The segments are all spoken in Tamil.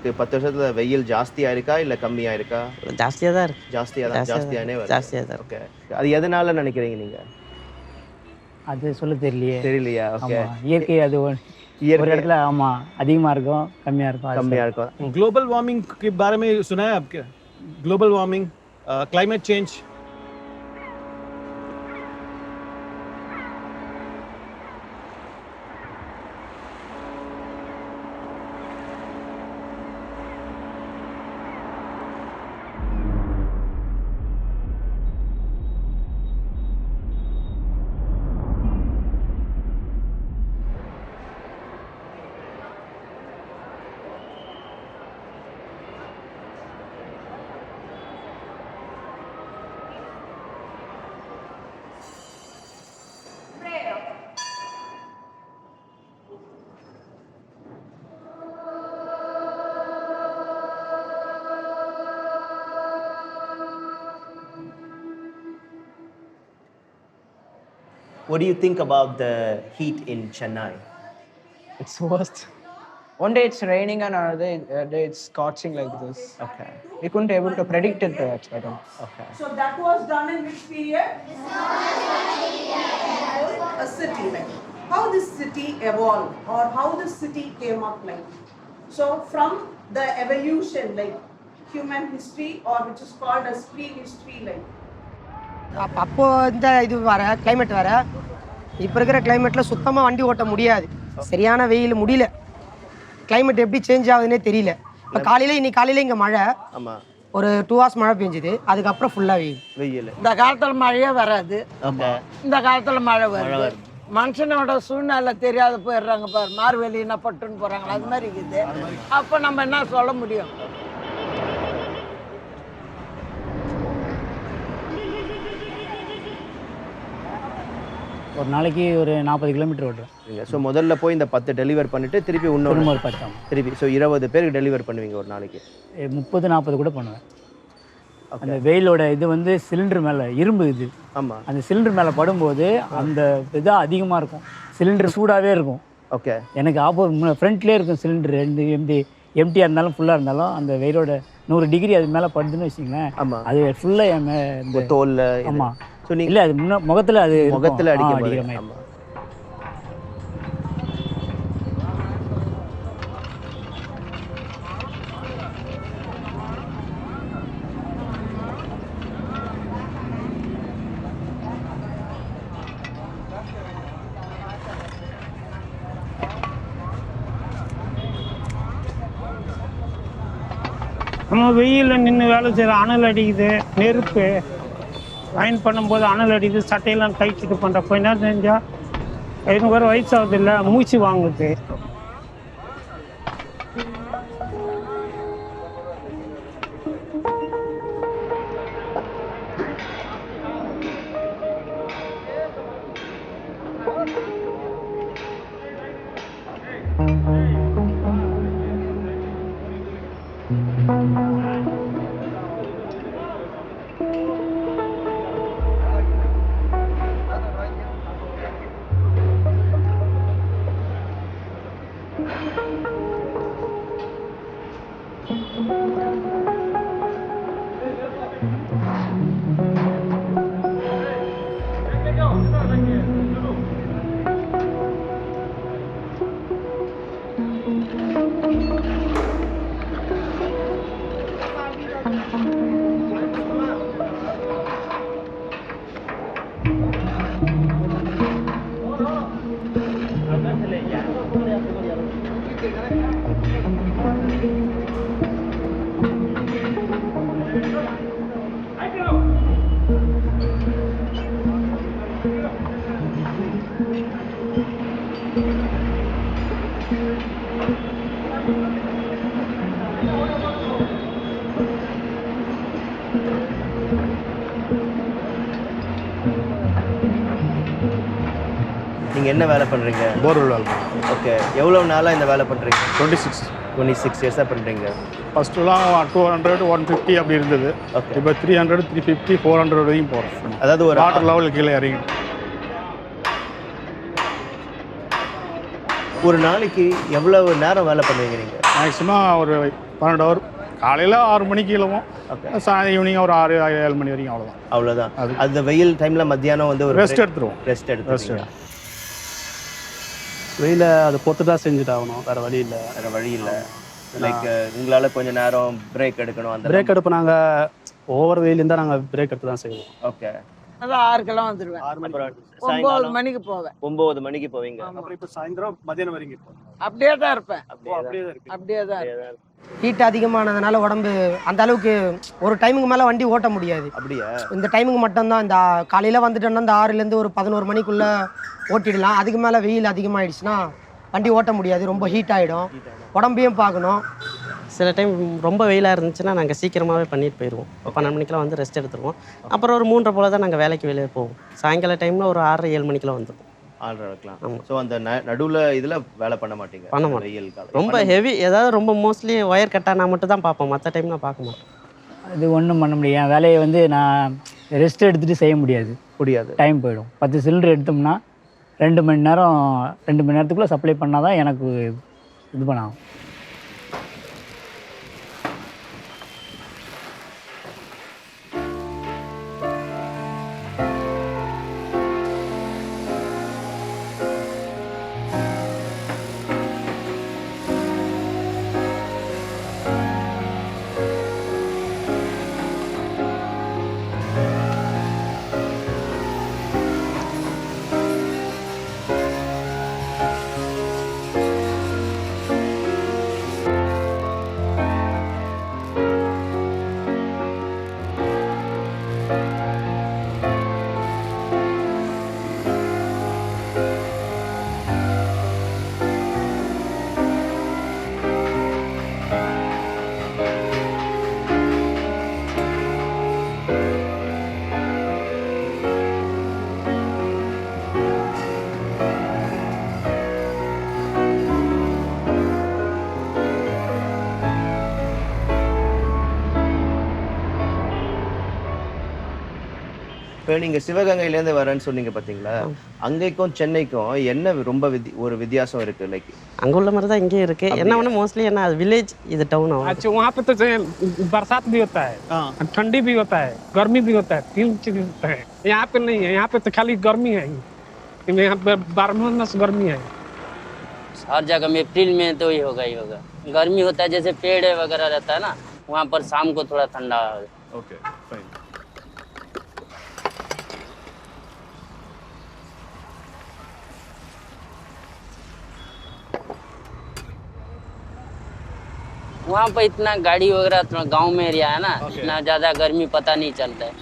இருக்கு? 10 வருஷத்துல வெயில் ஜாஸ்தியா இருக்கா? இல்ல கம்மியா இருக்கா? ஜாஸ்தியா தான் இருக்கு. ஜாஸ்தியானே வருது. ஜாஸ்தியா தான் இருக்கு. ஓகே. அது எதனால நினைக்கிறீங்க நீங்க? அது சொல்ல தெரியலையே. தெரியலையா? ஓகே. ஆமா. இயற்கை அது ஒரு இடத்துல ஆமா அதிகமா இருக்கும், கம்மியா இருக்கும். கம்மியா இருக்கும். ग्लोबल वार्मिंग के बारे में सुना है आपके? Global warming, climate change. What do you think about the heat in Chennai? It's worst. One day it's raining and another day it's scorching like this. Okay. We couldn't able to predict it at all. Okay. So that was done in which period? A city like. How this city evolved or how this city came up like. So from the evolution like human history or which is called as prehistory like. அப்போ இந்த இது வர கிளைமேட் வர இப்போ இருக்கிற கிளைமேட்டில் சுத்தமாக வண்டி ஓட்ட முடியாது. சரியான வெயில் முடியல. கிளைமேட் எப்படி சேஞ்ச் ஆகுதுன்னே தெரியல. இப்போ இன்னைக்கு காலையில் இங்கே மழை, ஆமாம், ஒரு 2 hours மழை பெஞ்சுது. அதுக்கப்புறம் ஃபுல்லாக வெயில். இந்த காலத்தில் மழையே வராது, இந்த காலத்தில் மழை வருது. மனுஷனோட சூழ்நிலை தெரியாத போயிடுறாங்க பாரு, மார்வெளி என்ன பட்டுன்னு போகிறாங்களா, அது மாதிரி இருக்குது. அப்போ நம்ம என்ன சொல்ல முடியும்? ஒரு நாளைக்கு ஒரு 40 கிலோமீட்டர் ஓட்டுறேன். ஸோ முதல்ல போய் இந்த 10 டெலிவர் பண்ணிட்டு திருப்பி இன்னொரு ஒரு 10 திருப்பி ஸோ 20 பேருக்கு டெலிவர் பண்ணுவீங்க ஒரு நாளைக்கு? 30-40 கூட பண்ணுவேன். அந்த வெயிலோட இது வந்து சிலிண்டர் மேலே இரும்பு இது. ஆமாம். அந்த சிலிண்டர் மேலே படும்போது அந்த இதாக அதிகமாக இருக்கும். சிலிண்டர் சூடாகவே இருக்கும். ஓகே. எனக்கு ஃப்ரண்ட்லேயே இருக்கும் சிலிண்டர். எம்டியாக இருந்தாலும் ஃபுல்லாக இருந்தாலும் அந்த வெயிலோட 100 டிகிரி அது மேலே படுதுன்னு வச்சிங்களேன். ஆமாம். அது ஃபுல்லாக என் தோலில். ஆமாம். ஸோ இல்லை அது முகத்தில் அடிக்கிற மாதிரி. நம்ம வெயிலில் நின்று வேலை செய்கிற அனல் அடிக்குது, நெருப்பு அயன் பண்ணும்போது அனல் அடிக்குது, சட்டையெல்லாம் கைச்சிட்டு பண்ணுற கொஞ்ச நேரம் செஞ்சால் எனக்கு ஒரு வயசாகுது இல்லை, மூச்சு வாங்குது. நீங்கள் என்ன வேலை பண்ணுறீங்க? போர்வெல் வேலை. ஓகே. எவ்வளோ நாளாக இந்த வேலை பண்ணுறீங்க? 26 இயர்ஸாக பண்ணுறீங்க. ஃபஸ்ட்டுலாம் 200, 150 அப்படி இருந்தது. ஓகே. இப்போ 300, 350, 400 வரைக்கும் போகிறோம். அதாவது ஒரு வாட்டர் லெவல் கீழே இறங்கி ஒரு நாளைக்கு எவ்வளவு நேரம் வேலை பண்ணுவீங்க நீங்கள்? மேக்ஸிமம் ஒரு 12 ஹவர். காலையில் 6 மணிக்கு எழுவோம். ஈவினிங் ஒரு 6-7 மணி வரைக்கும் அவ்வளோதான். அவ்வளோதான். அந்த வெயில் டைமில் மத்தியானம் வந்து ஒரு ரெஸ்ட் எடுத்துருவோம். ரெஸ்ட் எடுத்து வெயில அதை பொத்து தான் செஞ்சுட்டு ஆகணும், வேறு வழி இல்லை. வேறு வழி இல்லை. லைக் உங்களால் கொஞ்சம் நேரம் பிரேக் எடுக்கணும். அந்த பிரேக் எடுப்பு நாங்கள் ஓவர் வெயில் இருந்தால் நாங்கள் பிரேக் எடுத்து தான் செய்வோம். ஓகே. அதான் 6 வந்துடுவேன். 9 மணிக்கு போவேன். 9 மணிக்கு போவீங்க. அப்புறம் இப்போ சாயந்தரம் மதியானம் வரைக்கும் அப்படியே தான் இருப்பேன். அப்படியே தான் ஹீட் அதிகமானதுனால உடம்பு அந்த அளவுக்கு ஒரு டைமுக்கு மேலே வண்டி ஓட்ட முடியாது. அப்படியா? இந்த டைமுக்கு மட்டும்தான். இந்த காலையில் வந்துட்டோம்னா இந்த 6லேருந்து ஒரு 11 மணிக்குள்ளே ஓட்டிடலாம். அதுக்கு மேலே வெயில் அதிகமாகிடுச்சுன்னா வண்டி ஓட்ட முடியாது, ரொம்ப ஹீட் ஆகிடும். உடம்பையும் பார்க்கணும். சில டைம் ரொம்ப வெயிலாக இருந்துச்சுன்னா நாங்கள் சீக்கிரமாகவே பண்ணிட்டு போயிடுவோம். 12 மணிக்கெலாம் வந்து ரெஸ்ட் எடுத்துருவோம். அப்புறம் ஒரு 3:30 போல் தான் நாங்கள் வேலைக்கு வெளியே போவோம். சாயங்கால டைமில் ஒரு 6-7 மணிக்கெலாம் வந்துடுவோம். 6:30 இருக்கலாம். ஸோ அந்த நடுவில் இதில் வேலை பண்ண மாட்டீங்க? பண்ண மாட்டோம். வெயில் காலம் ரொம்ப ஹெவி ஏதாவது ரொம்ப மோஸ்ட்லி ஒயர் கட்டானா மட்டும் தான் பார்ப்போம், மற்ற டைம் நான் பார்க்க மாட்டோம். அது ஒன்றும் பண்ண முடியாது. என் வேலையை வந்து நான் ரெஸ்ட் எடுத்துகிட்டு செய்ய முடியாது. டைம் போயிடும். 10 சிலிண்டர் எடுத்தோம்னா 2 மணி நேரத்துக்குள்ளே சப்ளை பண்ணால் தான் எனக்கு இது பண்ணாகும். இப்போ நீங்கள் சிவகங்கையிலேருந்து வரேன்னு சொன்னீங்க பார்த்தீங்களா? அங்கேக்கும் சென்னைக்கும் என்ன ரொம்ப ஒரு வித்தியாசம் இருக்குது? லைக் அங்கே உள்ள மாதிரி தான் இங்கேயும் இருக்குது. என்ன ஒன்று மோஸ்ட்லி என்ன அது வில்லேஜ், இது டவுன் ஆகும். अच्छा वहाँ पे तो बरसात भी होता है, ठंडी भी होता है, गर्मी भी होता है, 3 चीज होता है. यहाँ पे नहीं है. यहाँ पे तो खाली गर्मी है. यहाँ पे 12 महीना से गर्मी है. हर जगह में अप्रैल में तो ही होगा. गर्मी होता है, जैसे पेड़ वगैरह रहता है ना, वहाँ पर शाम को थोड़ा ठंडा. Okay fine. वहाँ पर इतना गाड़ी वगैरह, थोड़ा गांव में एरिया है ना, इतना ज़्यादा गर्मी पता नहीं चलता है.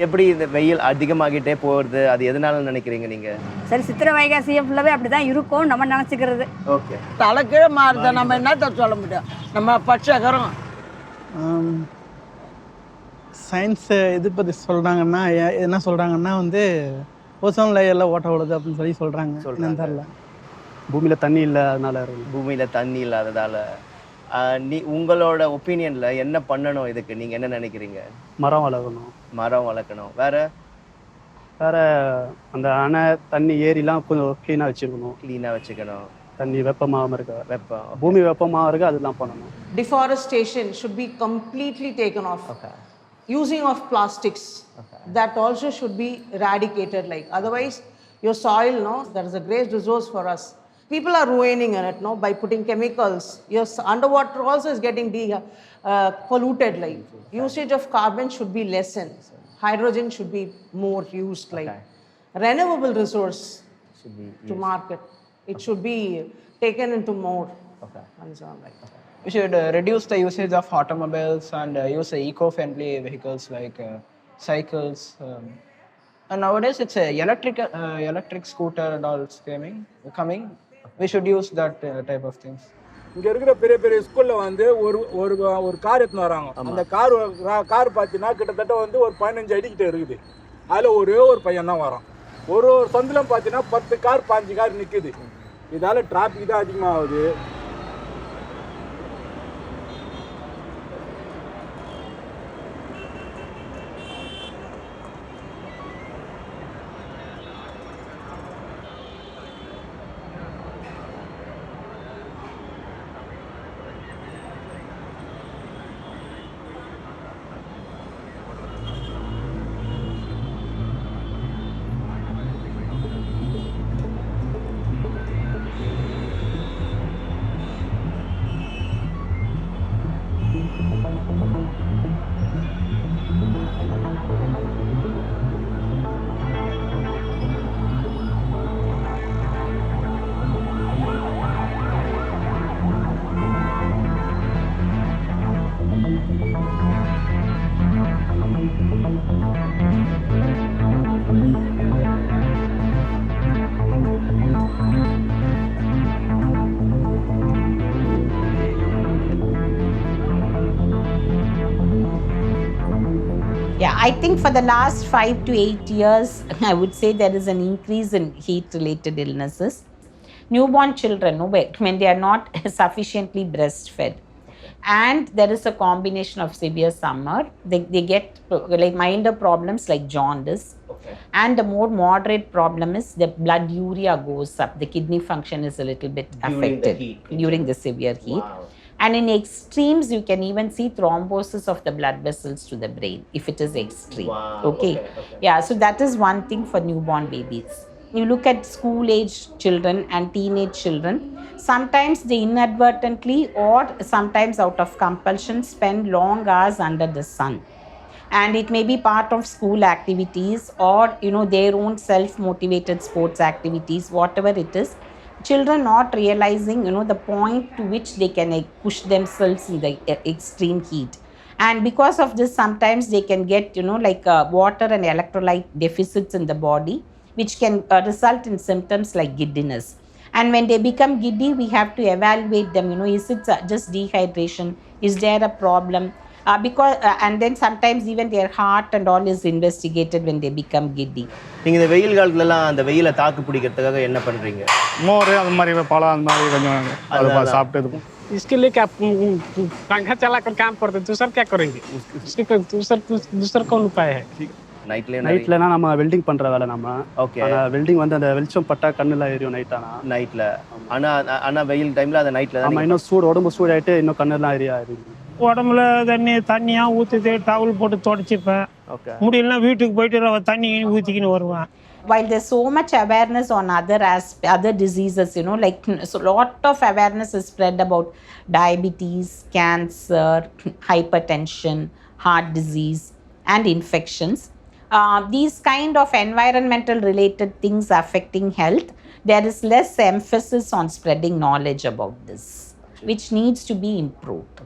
எப்படி இந்த வெயில் அதிகமாகிட்டே போகிறது, அது எதனால நினைக்கிறீங்க நீங்கள்? சரி, சித்திரை வைகாசியை ஃபுல்லாகவே அப்படி தான் இருக்கும் நம்ம நினச்சிக்கிறது. ஓகே. தலைக்கீழே மாறுத, நம்ம என்னத்த சொல்ல முடியும்? நம்ம பட்சகரம் சயின்ஸ் இது பற்றி சொல்கிறாங்கன்னா என்ன சொல்கிறாங்கன்னா வந்து ஓசோன் லேயரில் ஓட்ட விடுது அப்படின்னு சொல்கிறாங்க. தெரியல. பூமியில் தண்ணி இல்லை, அதனால. பூமியில் தண்ணி இல்லாததால் உங்களோட ஒப்பீனியனில் என்ன பண்ணணும் இதுக்கு? நீங்கள் என்ன நினைக்கிறீங்க? மரம் வளர்க்கணும். மரம் வளர்க்கணும். வேற அந்த அணை தண்ணி ஏரிலாம் கொஞ்சம் க்ளீனாக வச்சுக்கணும். க்ளீனாக வச்சுக்கணும். தண்ணி வெப்பமாகாமல் இருக்க, பூமி வெப்பமாக இருக்க, அதெல்லாம் பண்ணணும். Deforestation should be completely taken off. Using of plastics, that also should be eradicated. Like otherwise your soil, no, that is a great resource for us. People are ruining it, no, by putting chemicals. Your underwater also is getting polluted. Like usage of carbon should be lessened. Hydrogen should be more used. Like renewable resource should be to market. It should be taken into more. And so on, like. We should reduce the usage of automobiles and use eco-friendly vehicles like cycles. And nowadays it's a electric scooter and all coming. We should use that type of things. இங்கே இருக்கிற பெரிய பெரிய ஸ்கூலில் வந்து ஒரு கார் எடுத்துன்னு வராங்க. அந்த கார் பார்த்தீங்கன்னா கிட்டத்தட்ட வந்து ஒரு 15 அடிக்கிட்ட இருக்குது. அதில் ஒரே ஒரு பையன் தான் வரான். ஒரு சந்திலும் பார்த்தீங்கன்னா 10 கார் 5 கார் நிற்குது. இதால் டிராஃபிக் தான் அதிகமாகுது. Yeah, I think for the last 5 to 8 years, I would say there is an increase in heat-related illnesses. Newborn children, when they are not sufficiently breastfed, and there is a combination of severe summer, they get like milder problems like jaundice. And the more moderate problem is the blood urea goes up. The kidney function is a little bit affected during the severe heat. Wow. And in extremes, you can even see thrombosis of the blood vessels to the brain if it is extreme. Wow. Okay. Yeah, so that is one thing for newborn babies. You look at school-age children and teenage children, sometimes they inadvertently or sometimes out of compulsion spend long hours under the sun. And it may be part of school activities or, their own self-motivated sports activities, whatever it is. Children not realizing, the point to which they can push themselves in the extreme heat. And because of this, sometimes they can get, water and electrolyte deficits in the body, which can result in symptoms like giddiness. And when they become giddy, we have to evaluate them, is it just dehydration? Is there a problem? And then sometimes even their heart and all is investigated when they become giddy. நீங்கள் இந்த வெயில் காலத்துலலாம் அந்த வெயிலை தாக்கு பிடிக்கிறதுக்காக என்ன பண்ணுறீங்க? மோர் அது மாதிரி பழம் அந்த மாதிரி கொஞ்சம் அது சாப்பிட்டு இருக்கும். इसके लिए क्या पंखा चला कर काम करते दूसरा क्या करेंगे? इसके दूसरा कौन उपाय है? நைட்லனா நம்ம வெல்டிங் பண்ற வேலை நம்ம. ஓகே. வெல்டிங் வந்து அந்த வெளிச்சம் பட்டா கண்ணுல ஏறியும் நைட்ல. ஆனா வெயில் டைம்ல அந்த நைட்ல தான். ஆமா, இன்னும் உடம்பு சூடாயிட்டு இன்னும் கண்ணெல்லாம் ஏறியா இருக்கு. உடம்புல தண்ணியாக ஊற்றுது, டவுல் போட்டு தொடச்சிப்பேன். முடியலன்னா வீட்டுக்கு போயிட்டு தண்ணி ஊற்றிக்கின்னு வருவேன். While there's so much awareness on other diseases, so lot of awareness is spread about diabetes, cancer, hypertension, heart disease, and infections. These kind of environmental related things affecting health, there is less emphasis on spreading knowledge about this, which needs to be improved.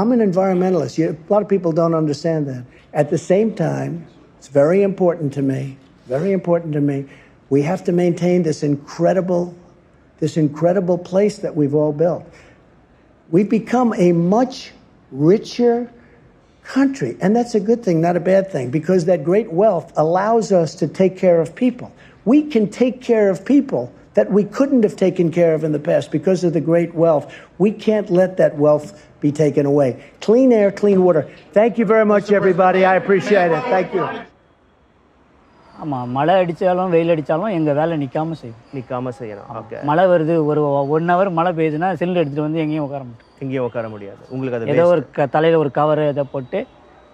I'm an environmentalist. A lot of people don't understand that. At the same time, it's very important to me, we have to maintain this incredible place that we've all built. We've become a much richer country, and that's a good thing, not a bad thing, because that great wealth allows us to take care of people. We can take care of people that we couldn't have taken care of in the past because of the great wealth. We can't let that wealth be taken away. Clean air, clean water. Thank you very much, everybody. I appreciate it. Thank you. ஆமாம், மழை அடித்தாலும் வெயில் அடித்தாலும் எங்கள் வேலை நிற்காமல் செய்யணும். ஓகே. மழை வருது, ஒரு 1 hour மழை பெய்யுதுன்னா சிலிண்டர் எடுத்துகிட்டு வந்து எங்கேயும் உட்கார முடியாது. உங்களுக்கு அது ஏதோ ஒரு தலையில் ஒரு கவரு இதை போட்டு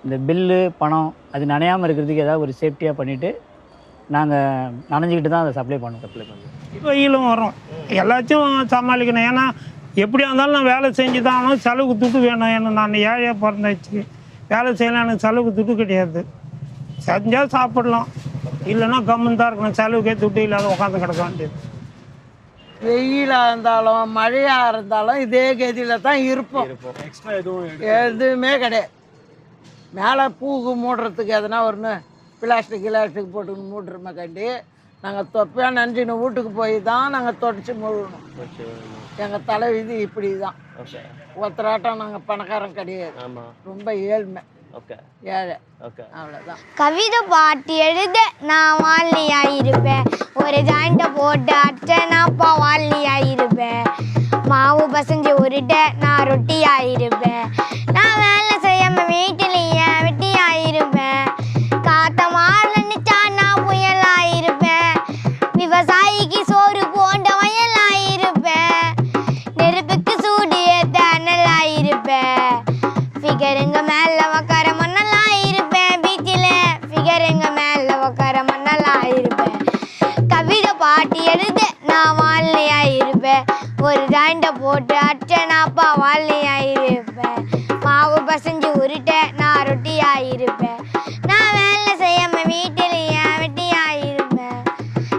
இந்த பில்லு பணம் அது நனையாமல் இருக்கிறதுக்கு ஏதாவது ஒரு சேஃப்டியாக பண்ணிவிட்டு நாங்கள் நனைஞ்சிக்கிட்டு தான் அதை சப்ளை பண்ணுவோம். வெயிலும் வரும், எல்லாத்தையும் சமாளிக்கணும். ஏன்னா எப்படியா இருந்தாலும் நான் வேலை செஞ்சு தான் ஆகணும். செலவுக்கு துட்டு வேணும். ஏன்னா நான் ஏழையாக பிறந்தாச்சு, வேலை செய்யலாம், எனக்கு செலவுக்கு துட்டு கிடையாது. செஞ்சால் சாப்பிடலாம், இல்லைன்னா கம்முன்னு தான் இருக்கணும். செலவுக்கே துட்டு இல்லாத உட்காந்து கிடக்க வேண்டியது. வெயிலாக இருந்தாலும் மழையாக இருந்தாலும் இதே கதியில் தான் இருப்போம். எதுவுமே கிடையாது. மேலே பூக்கு மூடுறதுக்கு எதனா ஒன்று பிளாஸ்டிக் போட்டு மூடுறோமே கண்டி நாங்கள் தொப்பையாக நன்றின்னு வீட்டுக்கு போய் தான் நாங்கள் தொடச்சி முழுகணும். எங்கள் தலைவிதி இப்படி தான். ஒருத்தராட்டம் நாங்கள் பணக்காரன் கிடையாது, ரொம்ப ஏழ்மை, ஏழை, அவ்வளோதான். கவிதை பாட்டு எழுத நான் வாழ்நியாயிருப்பேன், ஒரு ஜாயிண்ட்டை போட்டு அட்டை நான் வாழ்நியாயிருப்பேன், மாவு பசஞ்சு உருட்ட நான் ரொட்டியாயிருப்பேன், நான் வேலை செய்யாம வீட்டிலேயே வெட்டியாயிருப்பேன், காத்த மாறு நினைச்சா நான் புயலாயிருப்பேன், விவசாயிக்கு சோறு போன்ற வயலாயிருப்பேன், நெருப்புக்கு சூடு ஏத்த அனலாயிருப்பேன், ஃபிகருங்க மேல உக்கார மண்ணலாயிருப்பேன், பீச்சில் ஃபிகருங்க மேல உக்கார மண்ணலாயிருப்பேன், கவிதை பாட்டு எழுத நான் வாழ்நியாயிருப்பேன், ஒரு ஜாயிண்ட்டை போட்டு அட்டை நாப்பா வாழ்நியாயிருப்பேன், மாவு பசஞ்சு உருட்ட நான் ரொட்டியாயிருப்பேன், நான் வேலை செய்யாம வீட்டிலேயே வெட்டியாயிருப்பேன்,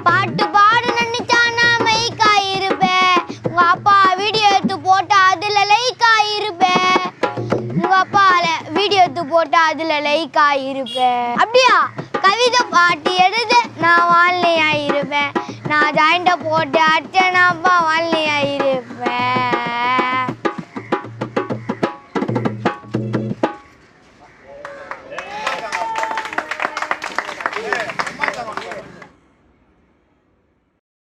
பாட்டு பாடு நினைச்சா நான் மைக்காயிருப்பேன், உங்க அப்பா வீடியோ எடுத்து போட்டு அதுல லைக் ஆயிருப்பேன், உங்க அப்பால வீடியோ எடுத்து போட்டு அதுல லைக் ஆயிருப்பேன். அப்படியா? கவிதை பாட்டு எழுத நான் வாழ்நியாயிருப்பேன், நான் ஜாயிண்ட்டை போட்டு அட்டை நாப்பா வாழ்நியாயிருப்பேன்.